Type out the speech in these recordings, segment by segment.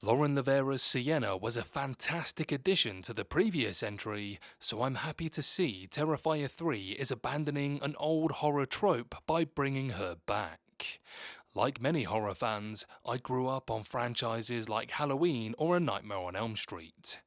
Lauren Rivera's Sienna was a fantastic addition to the previous entry, so I'm happy to see Terrifier 3 is abandoning an old horror trope by bringing her back. Like many horror fans, I grew up on franchises like Halloween or A Nightmare on Elm Street.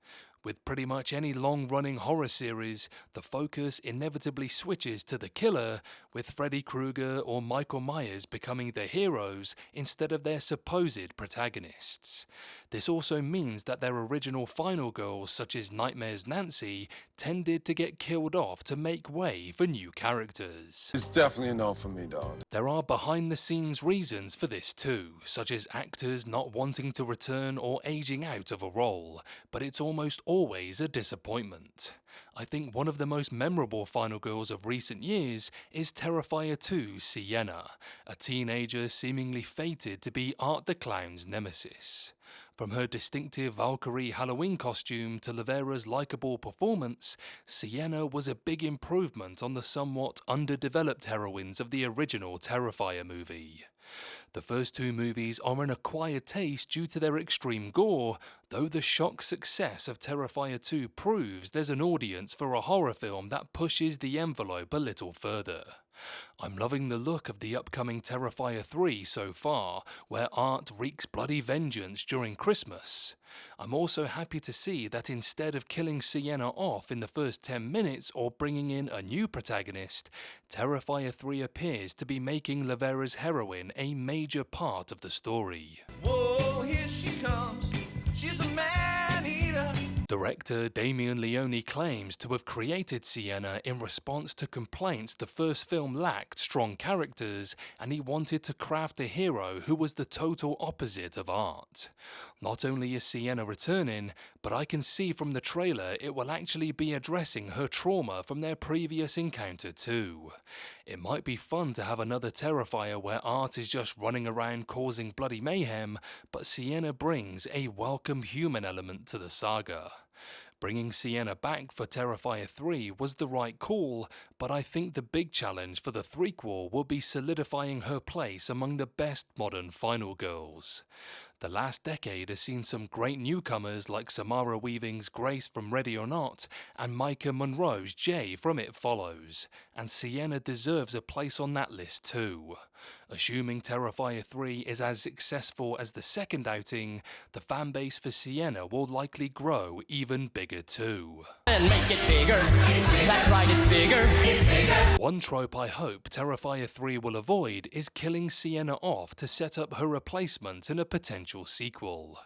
With pretty much any long-running horror series, the focus inevitably switches to the killer, with Freddy Krueger or Michael Myers becoming the heroes instead of their supposed protagonists. This also means that their original final girls, such as Nightmare's Nancy, tended to get killed off to make way for new characters. It's definitely a no for me, dog. There are behind-the-scenes reasons for this too, such as actors not wanting to return or aging out of a role, but it's almost always a disappointment. I think one of the most memorable final girls of recent years is Terrifier 2 Sienna, a teenager seemingly fated to be Art the Clown's nemesis. From her distinctive Valkyrie Halloween costume to Rivera's likeable performance, Sienna was a big improvement on the somewhat underdeveloped heroines of the original Terrifier movie. The first two movies are an acquired taste due to their extreme gore, though the shock success of Terrifier 2 proves there's an audience for a horror film that pushes the envelope a little further. I'm loving the look of the upcoming Terrifier 3 so far, where Art wreaks bloody vengeance during Christmas. I'm also happy to see that instead of killing Sienna off in the first 10 minutes or bringing in a new protagonist, Terrifier 3 appears to be making Rivera's heroine a major part of the story. Whoa, here she comes. She's a man-eater. Director Damien Leone claims to have created Sienna in response to complaints the first film lacked strong characters, and he wanted to craft a hero who was the total opposite of Art. Not only is Sienna returning, but I can see from the trailer it will actually be addressing her trauma from their previous encounter too. It might be fun to have another Terrifier where Art is just running around causing bloody mayhem, but Sienna brings a welcome human element to the saga. Bringing Sienna back for Terrifier 3 was the right call, but I think the big challenge for the threequel will be solidifying her place among the best modern final girls. The last decade has seen some great newcomers like Samara Weaving's Grace from Ready or Not and Micah Monroe's Jay from It Follows, and Sienna deserves a place on that list too. Assuming Terrifier 3 is as successful as the second outing, the fanbase for Sienna will likely grow even bigger too. And make it bigger. That's right, it's bigger. It's bigger. One trope I hope Terrifier 3 will avoid is killing Sienna off to set up her replacement in a potential sequel.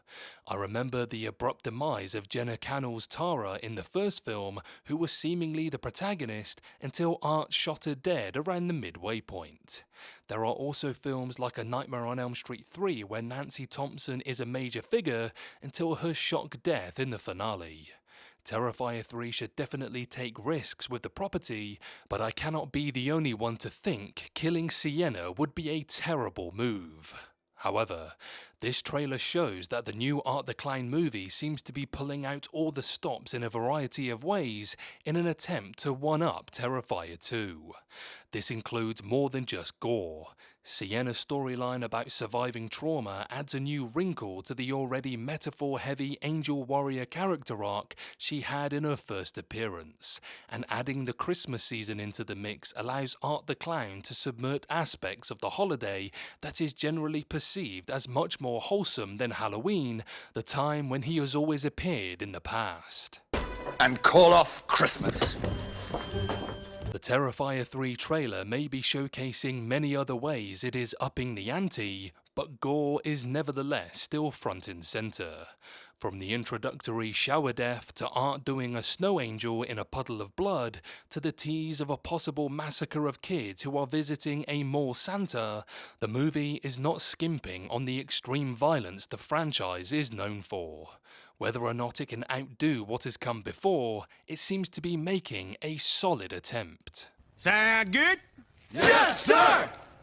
I remember the abrupt demise of Jenna Cannell's Tara in the first film, who was seemingly the protagonist until Art shot her dead around the midway point. There are also films like A Nightmare on Elm Street 3 where Nancy Thompson is a major figure until her shock death in the finale. Terrifier 3 should definitely take risks with the property, but I cannot be the only one to think killing Sienna would be a terrible move. However, this trailer shows that the new Art the Clown movie seems to be pulling out all the stops in a variety of ways in an attempt to one-up Terrifier 2. This includes more than just gore. Sienna's storyline about surviving trauma adds a new wrinkle to the already metaphor-heavy angel warrior character arc she had in her first appearance, and adding the Christmas season into the mix allows Art the Clown to subvert aspects of the holiday that is generally perceived as much more wholesome than Halloween, the time when he has always appeared in the past. And call off Christmas. The Terrifier 3 trailer may be showcasing many other ways it is upping the ante, but gore is nevertheless still front and center. From the introductory shower death to Art doing a snow angel in a puddle of blood, to the tease of a possible massacre of kids who are visiting a mall Santa, the movie is not skimping on the extreme violence the franchise is known for. Whether or not it can outdo what has come before, it seems to be making a solid attempt. Sound good? Yes, sir!